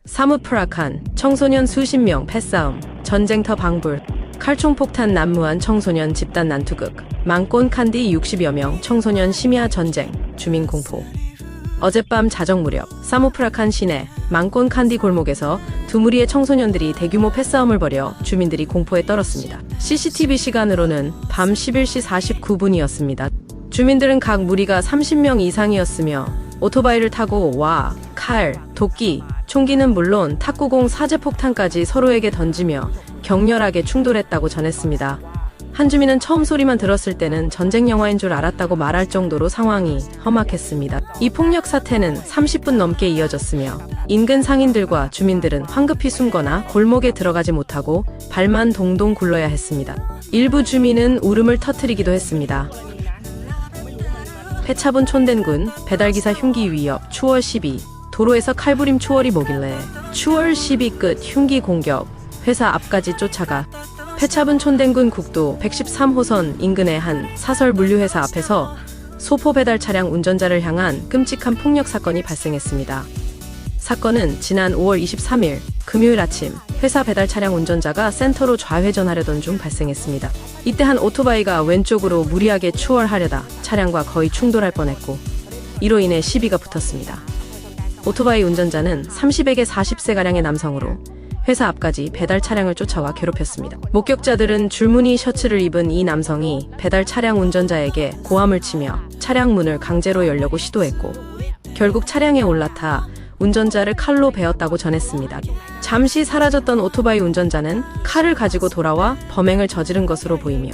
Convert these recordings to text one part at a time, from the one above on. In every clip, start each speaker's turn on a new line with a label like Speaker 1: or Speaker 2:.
Speaker 1: 사무프라칸, 청소년 수십 명 패싸움, 전쟁터 방불, 칼총폭탄 난무한 청소년 집단 난투극, 망꼰 칸디 60여 명 청소년 심야 전쟁, 주민 공포. 어젯밤 자정 무렵 사무프라칸 시내 망꼰 칸디 골목에서 두 무리의 청소년들이 대규모 패싸움을 벌여 주민들이 공포에 떨었습니다. CCTV 시간으로는 밤 11시 49분이었습니다. 주민들은 각 무리가 30명 이상이었으며 오토바이를 타고 칼, 도끼, 총기는 물론 탁구공 사제폭탄까지 서로에게 던지며 격렬하게 충돌했다고 전했습니다. 한 주민은 처음 소리만 들었을 때는 전쟁 영화인 줄 알았다고 말할 정도로 상황이 험악했습니다. 이 폭력 사태는 30분 넘게 이어졌으며 인근 상인들과 주민들은 황급히 숨거나 골목에 들어가지 못하고 발만 동동 굴러야 했습니다. 일부 주민은 울음을 터뜨리기도 했습니다. 패차분 촌덴군, 배달기사 흉기 위협, 추월 시비, 도로에서 칼부림 추월이 뭐길래, 추월 시비 끝 흉기 공격, 회사 앞까지 쫓아가. 패차분 촌덴군 국도 113호선 인근의 한 사설 물류회사 앞에서 소포 배달 차량 운전자를 향한 끔찍한 폭력 사건이 발생했습니다. 사건은 지난 5월 23일 금요일 아침 회사 배달 차량 운전자가 센터로 좌회전하려던 중 발생했습니다. 이때 한 오토바이가 왼쪽으로 무리하게 추월하려다 차량과 거의 충돌할 뻔했고 이로 인해 시비가 붙었습니다. 오토바이 운전자는 30에게 40세가량의 남성으로 회사 앞까지 배달 차량을 쫓아와 괴롭혔습니다. 목격자들은 줄무늬 셔츠를 입은 이 남성이 배달 차량 운전자에게 고함을 치며 차량 문을 강제로 열려고 시도했고 결국 차량에 올라타 운전자를 칼로 베었다고 전했습니다. 잠시 사라졌던 오토바이 운전자는 칼을 가지고 돌아와 범행을 저지른 것으로 보이며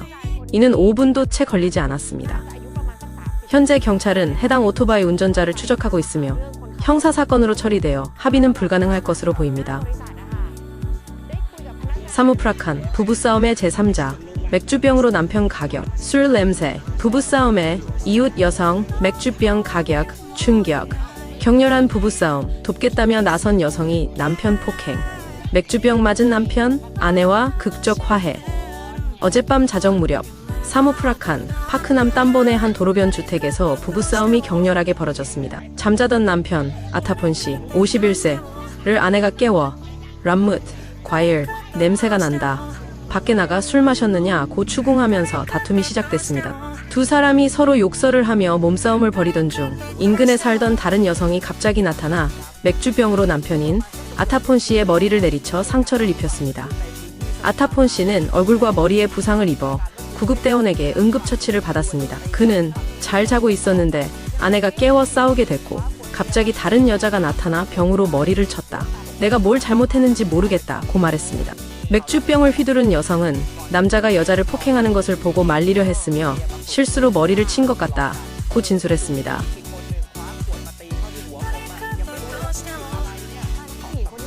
Speaker 1: 이는 5분도 채 걸리지 않았습니다. 현재 경찰은 해당 오토바이 운전자를 추적하고 있으며 형사사건으로 처리되어 합의는 불가능할 것으로 보입니다. 사무프라칸, 부부싸움의 제3자, 맥주병으로 남편 가격, 술 냄새, 부부싸움에 이웃 여성, 맥주병 가격, 충격, 격렬한 부부싸움, 돕겠다며 나선 여성이 남편 폭행, 맥주병 맞은 남편, 아내와 극적 화해. 어젯밤 자정 무렵 사무프라칸, 파크남 땀본의 한 도로변 주택에서 부부싸움이 격렬하게 벌어졌습니다. 잠자던 남편, 아타폰 씨, 51세를 아내가 깨워 람뭇, 과일, 냄새가 난다. 밖에 나가 술 마셨느냐 고 추궁하면서 다툼이 시작됐습니다. 두 사람이 서로 욕설을 하며 몸싸움을 벌이던 중 인근에 살던 다른 여성이 갑자기 나타나 맥주병으로 남편인 아타폰 씨의 머리를 내리쳐 상처를 입혔습니다. 아타폰 씨는 얼굴과 머리에 부상을 입어 구급대원에게 응급처치를 받았습니다. 그는 잘 자고 있었는데 아내가 깨워 싸우게 됐고 갑자기 다른 여자가 나타나 병으로 머리를 쳤다. 내가 뭘 잘못했는지 모르겠다 고 말했습니다. 맥주병을 휘두른 여성은 남자가 여자를 폭행하는 것을 보고 말리려 했으며 실수로 머리를 친 것 같다 고 진술했습니다.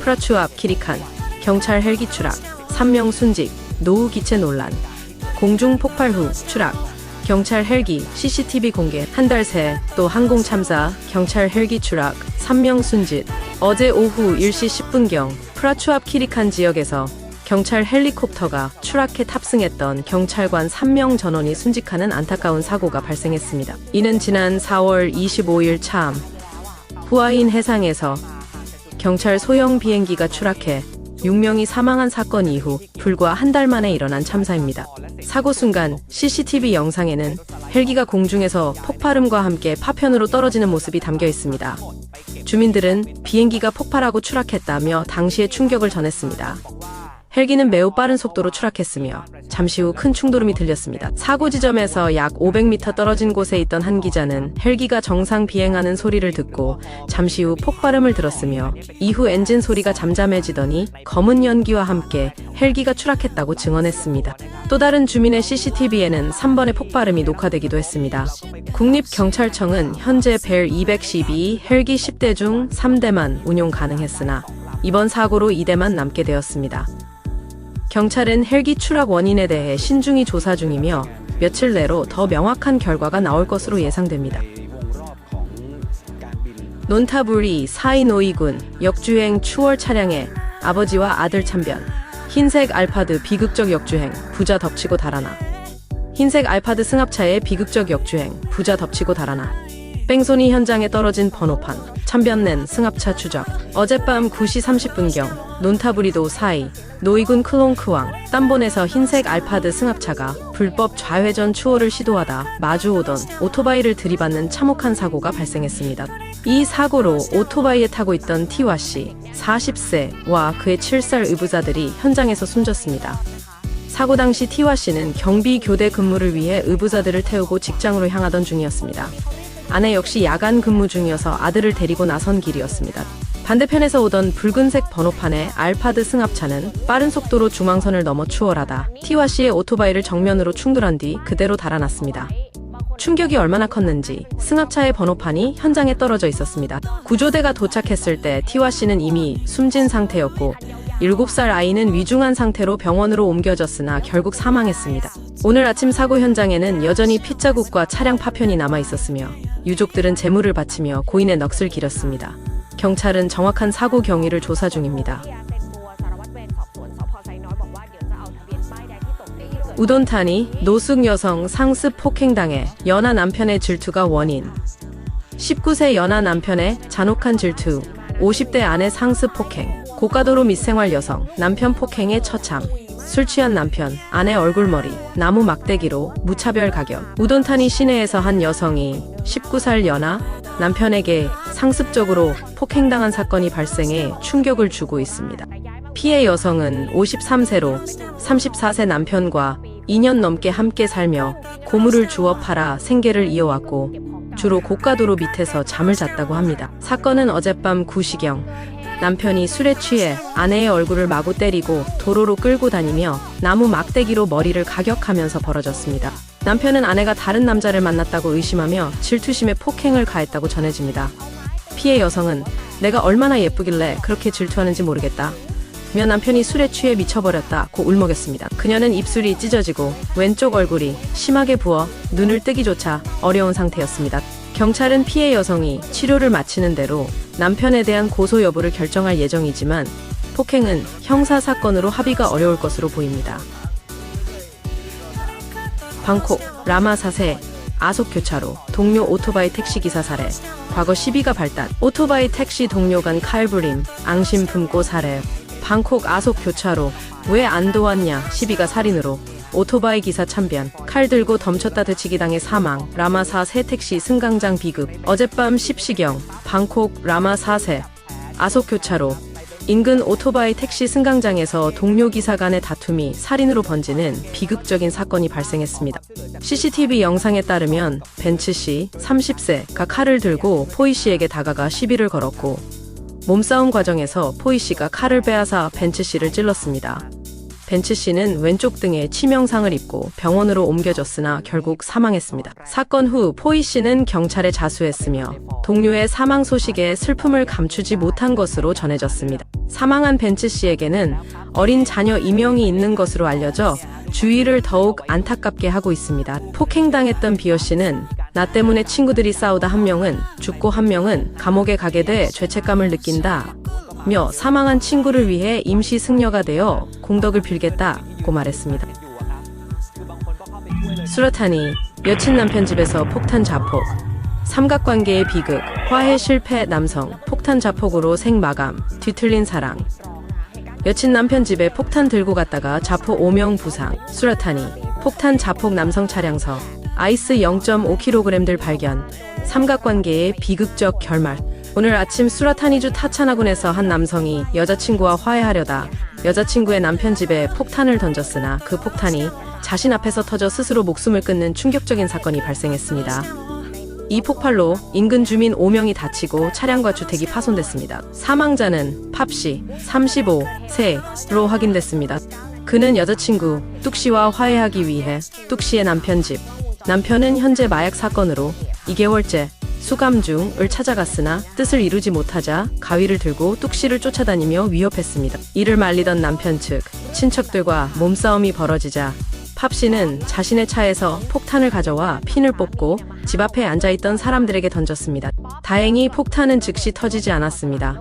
Speaker 1: 프라추 앞 키리칸, 경찰 헬기 추락, 3명 순직, 노후 기체 논란. 공중 폭발 후 추락, 경찰 헬기 CCTV 공개. 한 달 새 또 항공 참사, 경찰 헬기 추락, 3명 순직. 어제 오후 1시 10분경 프라추 앞 키리칸 지역에서 경찰 헬리콥터가 추락해 탑승했던 경찰관 3명 전원이 순직하는 안타까운 사고가 발생했습니다. 이는 지난 4월 25일 참 후아인 해상에서 경찰 소형 비행기가 추락해 6명이 사망한 사건 이후 불과 한 달 만에 일어난 참사입니다. 사고 순간 CCTV 영상에는 헬기가 공중에서 폭발음과 함께 파편으로 떨어지는 모습이 담겨 있습니다. 주민들은 비행기가 폭발하고 추락했다며 당시의 충격을 전했습니다. 헬기는 매우 빠른 속도로 추락했으며 잠시 후 큰 충돌음이 들렸습니다. 사고 지점에서 약 500m 떨어진 곳에 있던 한 기자는 헬기가 정상 비행하는 소리를 듣고 잠시 후 폭발음을 들었으며 이후 엔진 소리가 잠잠해지더니 검은 연기와 함께 헬기가 추락했다고 증언했습니다. 또 다른 주민의 CCTV에는 3번의 폭발음이 녹화되기도 했습니다. 국립경찰청은 현재 벨 212 헬기 10대 중 3대만 운용 가능했으나 이번 사고로 2대만 남게 되었습니다. 경찰은 헬기 추락 원인에 대해 신중히 조사 중이며 며칠 내로 더 명확한 결과가 나올 것으로 예상됩니다. 논타부리 사이노이군 역주행 추월 차량에 아버지와 아들 참변. 흰색 알파드 비극적 역주행, 부자 덮치고 달아나. 흰색 알파드 승합차의 비극적 역주행, 부자 덮치고 달아나. 뺑소니 현장에 떨어진 번호판, 참변낸 승합차 추적. 어젯밤 9시 30분경 논타부리도 사이 노이군 클롱크왕 땀본에서 흰색 알파드 승합차가 불법 좌회전 추월을 시도하다 마주오던 오토바이를 들이받는 참혹한 사고가 발생했습니다. 이 사고로 오토바이에 타고 있던 티와씨 40세와 그의 7살 의부자들이 현장에서 숨졌습니다. 사고 당시 티와씨는 경비 교대 근무를 위해 의부자들을 태우고 직장으로 향하던 중이었습니다. 아내 역시 야간 근무 중이어서 아들을 데리고 나선 길이었습니다. 반대편에서 오던 붉은색 번호판의 알파드 승합차는 빠른 속도로 중앙선을 넘어 추월하다 티와씨의 오토바이를 정면으로 충돌한 뒤 그대로 달아났습니다. 충격이 얼마나 컸는지 승합차의 번호판이 현장에 떨어져 있었습니다. 구조대가 도착했을 때 티와씨는 이미 숨진 상태였고 7살 아이는 위중한 상태로 병원으로 옮겨졌으나 결국 사망했습니다. 오늘 아침 사고 현장에는 여전히 핏자국과 차량 파편이 남아 있었으며 유족들은 재물을 바치며 고인의 넋을 기렸습니다. 경찰은 정확한 사고 경위를 조사 중입니다. 우돈타니 노숙 여성 상습 폭행당해 연하 남편의 질투가 원인. 19세 연하 남편의 잔혹한 질투, 50대 아내 상습 폭행, 고가도로 밋생활 여성, 남편 폭행에 처참, 술 취한 남편, 아내 얼굴머리, 나무 막대기로 무차별 가격. 우돈타니 시내에서 한 여성이 19살 연하 남편에게 상습적으로 폭행당한 사건이 발생해 충격을 주고 있습니다. 피해 여성은 53세로 34세 남편과 2년 넘게 함께 살며 고물을 주워 팔아 생계를 이어왔고 주로 고가도로 밑에서 잠을 잤다고 합니다. 사건은 어젯밤 9시경 남편이 술에 취해 아내의 얼굴을 마구 때리고 도로로 끌고 다니며 나무 막대기로 머리를 가격하면서 벌어졌습니다. 남편은 아내가 다른 남자를 만났다고 의심하며 질투심에 폭행을 가했다고 전해집니다. 피해 여성은 내가 얼마나 예쁘길래 그렇게 질투하는지 모르겠다 며 남편이 술에 취해 미쳐버렸다고 울먹였습니다. 그녀는 입술이 찢어지고 왼쪽 얼굴이 심하게 부어 눈을 뜨기조차 어려운 상태였습니다. 경찰은 피해 여성이 치료를 마치는 대로 남편에 대한 고소 여부를 결정할 예정이지만 폭행은 형사사건으로 합의가 어려울 것으로 보입니다. 방콕 라마사세 아속교차로 동료 오토바이 택시기사 살해. 과거 시비가 발단. 오토바이 택시 동료 간 칼부림, 앙심 품고 살해. 방콕 아속교차로 왜 안 도왔냐 시비가 살인으로 오토바이 기사 참변, 칼 들고 덤쳤다 드치기 당해 사망. 라마사 세 택시 승강장 비급. 어젯밤 10시경 방콕 라마사세 아속교차로 인근 오토바이 택시 승강장에서 동료 기사 간의 다툼이 살인으로 번지는 비극적인 사건이 발생했습니다. CCTV 영상에 따르면 벤츠 씨 30세가 칼을 들고 포이 씨에게 다가가 시비를 걸었고 몸싸움 과정에서 포이 씨가 칼을 빼앗아 벤츠 씨를 찔렀습니다. 벤츠 씨는 왼쪽 등에 치명상을 입고 병원으로 옮겨졌으나 결국 사망했습니다. 사건 후 포이 씨는 경찰에 자수했으며 동료의 사망 소식에 슬픔을 감추지 못한 것으로 전해졌습니다. 사망한 벤츠 씨에게는 어린 자녀 2명이 있는 것으로 알려져 주위를 더욱 안타깝게 하고 있습니다. 폭행당했던 비어 씨는 나 때문에 친구들이 싸우다 한 명은 죽고 한 명은 감옥에 가게 돼 죄책감을 느낀다 며 사망한 친구를 위해 임시 승려가 되어 공덕을 빌겠다고 말했습니다. 수라타니 여친 남편 집에서 폭탄 자폭. 삼각관계의 비극, 화해 실패 남성, 폭탄 자폭으로 생마감, 뒤틀린 사랑. 여친 남편 집에 폭탄 들고 갔다가 자포 5명 부상. 수라타니 폭탄 자폭 남성 차량서, 아이스 0.5kg들 발견. 삼각관계의 비극적 결말. 오늘 아침 수라타니주 타차나군에서 한 남성이 여자친구와 화해하려다 여자친구의 남편 집에 폭탄을 던졌으나 그 폭탄이 자신 앞에서 터져 스스로 목숨을 끊는 충격적인 사건이 발생했습니다. 이 폭발로 인근 주민 5명이 다치고 차량과 주택이 파손됐습니다. 사망자는 팝씨 35세로 확인됐습니다. 그는 여자친구 뚝씨와 화해하기 위해 뚝씨의 남편 집. 남편은 현재 마약 사건으로 2개월째 수감 중을 찾아갔으나 뜻을 이루지 못하자 가위를 들고 뚝씨를 쫓아다니며 위협했습니다. 이를 말리던 남편 측 친척들과 몸싸움이 벌어지자 팝씨는 자신의 차에서 폭탄을 가져와 핀을 뽑고 집 앞에 앉아있던 사람들에게 던졌습니다. 다행히 폭탄은 즉시 터지지 않았습니다.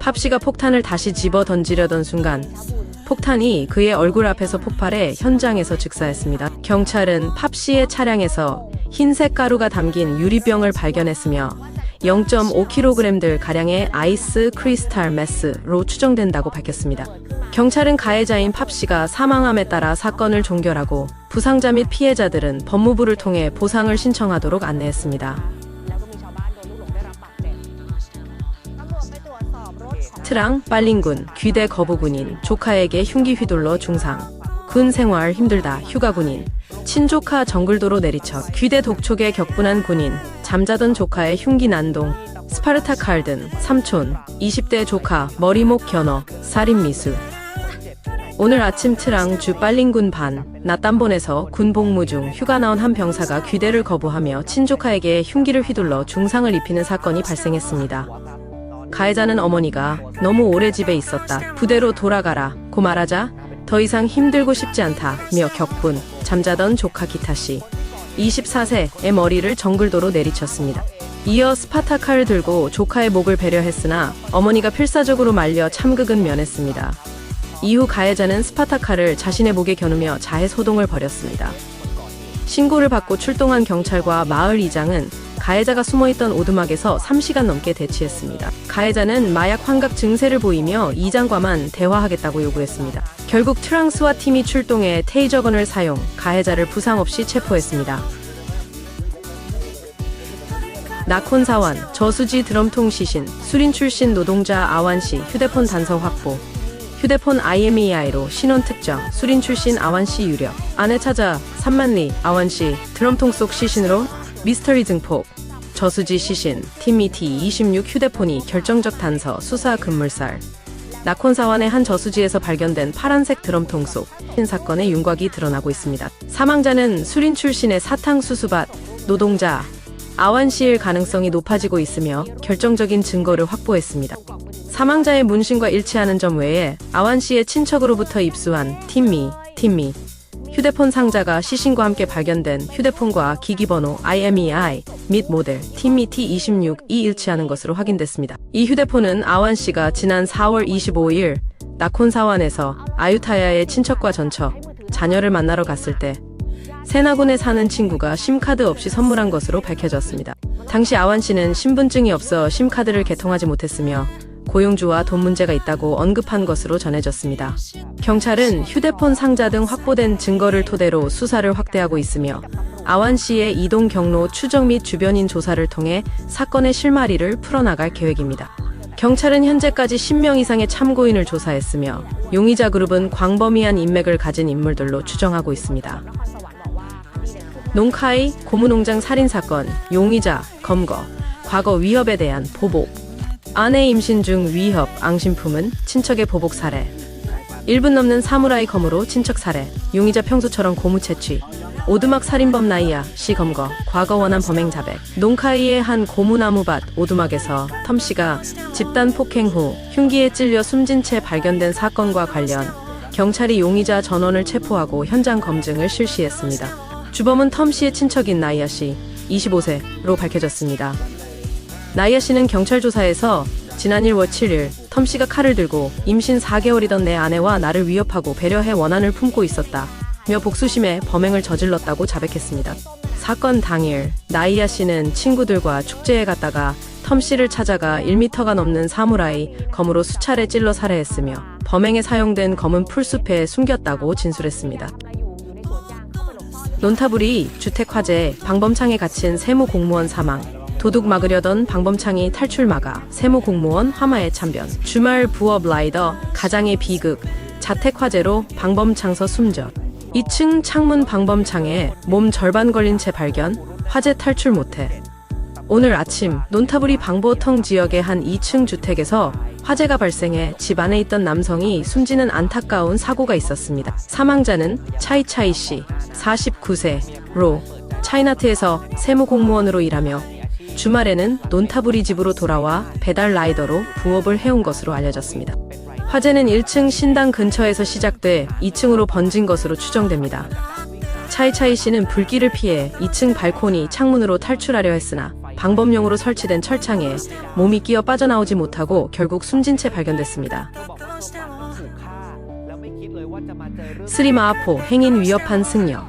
Speaker 1: 팝씨가 폭탄을 다시 집어 던지려던 순간 폭탄이 그의 얼굴 앞에서 폭발해 현장에서 즉사했습니다. 경찰은 팝씨의 차량에서 흰색 가루가 담긴 유리병을 발견했으며 0.5kg들 가량의 아이스 크리스탈 메스로 추정된다고 밝혔습니다. 경찰은 가해자인 팝씨가 사망함에 따라 사건을 종결하고 부상자 및 피해자들은 법무부를 통해 보상을 신청하도록 안내했습니다. 트랑 빨링군 귀대 거부군인 조카에게 흉기 휘둘러 중상. 군 생활 힘들다 휴가군인 친조카 정글도로 내리쳐 귀대 독촉에 격분한 군인 잠자던 조카의 흉기 난동 스파르타 칼든 삼촌 20대 조카 머리목 견어 살인 미수. 오늘 아침 트랑 주 빨링군 반 나땀본에서 군 복무 중 휴가 나온 한 병사가 귀대를 거부하며 친조카에게 흉기를 휘둘러 중상을 입히는 사건이 발생했습니다. 가해자는 어머니가 너무 오래 집에 있었다. 부대로 돌아가라 고 말하자 더 이상 힘들고 싶지 않다며 격분, 잠자던 조카 기타씨 24세의 머리를 정글도로 내리쳤습니다. 이어 스파타칼을 들고 조카의 목을 배려했으나 어머니가 필사적으로 말려 참극은 면했습니다. 이후 가해자는 스파타칼을 자신의 목에 겨누며 자해 소동을 벌였습니다. 신고를 받고 출동한 경찰과 마을 이장은 가해자가 숨어있던 오두막에서 3시간 넘게 대치했습니다. 가해자는 마약 환각 증세를 보이며 이장과만 대화하겠다고 요구했습니다. 결국 트랑스와 팀이 출동해 테이저건을 사용, 가해자를 부상 없이 체포했습니다. 나콘사완, 저수지 드럼통 시신, 수린 출신 노동자 아완씨 휴대폰 단서 확보. 휴대폰 IMEI로 신원 특정, 수린 출신 아완씨 유력. 아내 찾아 3만리 아완씨 드럼통 속 시신으로 미스터리 증폭. 저수지 시신, 팀미티 26 휴대폰이 결정적 단서, 수사 급물살. 나콘사완의 한 저수지에서 발견된 파란색 드럼통 속 사건의 윤곽이 드러나고 있습니다. 사망자는 수린 출신의 사탕수수밭 노동자 아완씨일 가능성이 높아지고 있으며 결정적인 증거를 확보했습니다. 사망자의 문신과 일치하는 점 외에 아완씨의 친척으로부터 입수한 팀미 휴대폰 상자가 시신과 함께 발견된 휴대폰과 기기번호 IMEI 및 모델 팀미 T26이 일치하는 것으로 확인됐습니다. 이 휴대폰은 아완씨가 지난 4월 25일 나콘사완에서 아유타야의 친척과 전처, 자녀를 만나러 갔을 때 세나군에 사는 친구가 심카드 없이 선물한 것으로 밝혀졌습니다. 당시 아완씨는 신분증이 없어 심카드를 개통하지 못했으며 고용주와 돈 문제가 있다고 언급한 것으로 전해졌습니다. 경찰은 휴대폰 상자 등 확보된 증거를 토대로 수사를 확대하고 있으며 아완씨의 이동 경로 추적 및 주변인 조사를 통해 사건의 실마리를 풀어나갈 계획입니다. 경찰은 현재까지 10명 이상의 참고인을 조사했으며 용의자 그룹은 광범위한 인맥을 가진 인물들로 추정하고 있습니다. 농카이 고무농장 살인사건, 용의자, 검거, 과거 위협에 대한 보복. 아내 임신 중 위협, 앙심품은 친척의 보복 사례. 1분 넘는 사무라이 검으로 친척 살해, 용의자 평소처럼 고무 채취. 오두막 살인범 나이야, 씨 검거, 과거 원한 범행 자백. 농카이의 한 고무나무밭 오두막에서 텀씨가 집단 폭행 후 흉기에 찔려 숨진 채 발견된 사건과 관련 경찰이 용의자 전원을 체포하고 현장 검증을 실시했습니다. 주범은 텀씨의 친척인 나이야 씨, 25세로 밝혀졌습니다. 나이아 씨는 경찰 조사에서 지난 1월 7일 텀씨가 칼을 들고 임신 4개월이던 내 아내와 나를 위협하고 배려해 원한을 품고 있었다 며 복수심에 범행을 저질렀다고 자백했습니다. 사건 당일 나이아 씨는 친구들과 축제에 갔다가 텀씨를 찾아가 1m가 넘는 사무라이 검으로 수차례 찔러 살해했으며 범행에 사용된 검은 풀숲에 숨겼다고 진술했습니다. 논타부리 주택 화재, 방범창에 갇힌 세무 공무원 사망. 도둑 막으려던 방범창이 탈출 막아 세무 공무원 화마에 참변. 주말 부업 라이더 가장의 비극. 자택 화재로 방범창서 숨져. 2층 창문 방범창에 몸 절반 걸린 채 발견. 화재 탈출 못해. 오늘 아침 논타부리 방보통 지역의 한 2층 주택에서 화재가 발생해 집 안에 있던 남성이 숨지는 안타까운 사고가 있었습니다. 사망자는 차이차이 씨, 49세로 차이나트에서 세무 공무원으로 일하며 주말에는 논타부리 집으로 돌아와 배달 라이더로 부업을 해온 것으로 알려졌습니다. 화재는 1층 신당 근처에서 시작돼 2층으로 번진 것으로 추정됩니다. 차이차이 씨는 불길을 피해 2층 발코니 창문으로 탈출하려 했으나 방범용으로 설치된 철창에 몸이 끼어 빠져나오지 못하고 결국 숨진 채 발견됐습니다. 스리마하포 행인 위협한 승려.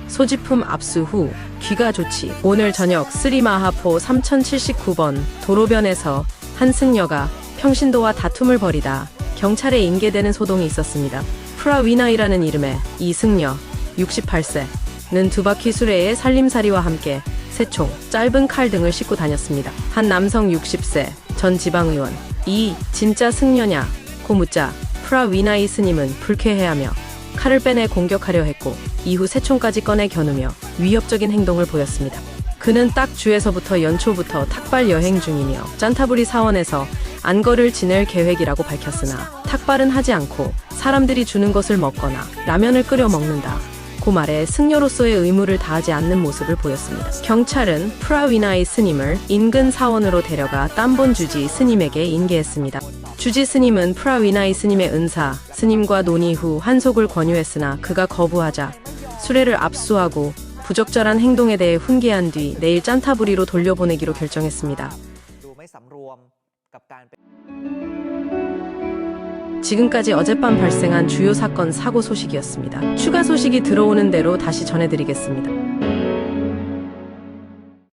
Speaker 1: 소지품 압수 후 귀가 좋지. 오늘 저녁 스리마하포 3079번 도로변에서 한 승려가 평신도와 다툼을 벌이다 경찰에 인계되는 소동이 있었습니다. 프라위나이라는 이름의 이 승려 68세는 두 바퀴 수레에 살림살이와 함께 새총, 짧은 칼 등을 싣고 다녔습니다. 한 남성 60세 전 지방의원 이 진짜 승려냐 고 묻자 프라위나이 스님은 불쾌해하며 칼을 빼내 공격하려 했고 이후 새총까지 꺼내 겨누며 위협적인 행동을 보였습니다. 그는 딱 주에서부터 연초부터 탁발 여행 중이며 짠타부리 사원에서 안거를 지낼 계획이라고 밝혔으나 탁발은 하지 않고 사람들이 주는 것을 먹거나 라면을 끓여 먹는다 고 말해 승려로서의 의무를 다하지 않는 모습을 보였습니다. 경찰은 프라위나이 스님을 인근 사원으로 데려가 땀본 주지 스님에게 인계했습니다. 주지 스님은 프라위나이 스님의 은사, 스님과 논의 후 환속을 권유했으나 그가 거부하자 수레를 압수하고 부적절한 행동에 대해 훈계한 뒤 내일 짠타부리로 돌려보내기로 결정했습니다. 지금까지 어젯밤 발생한 주요 사건 사고 소식이었습니다. 추가 소식이 들어오는 대로 다시 전해드리겠습니다.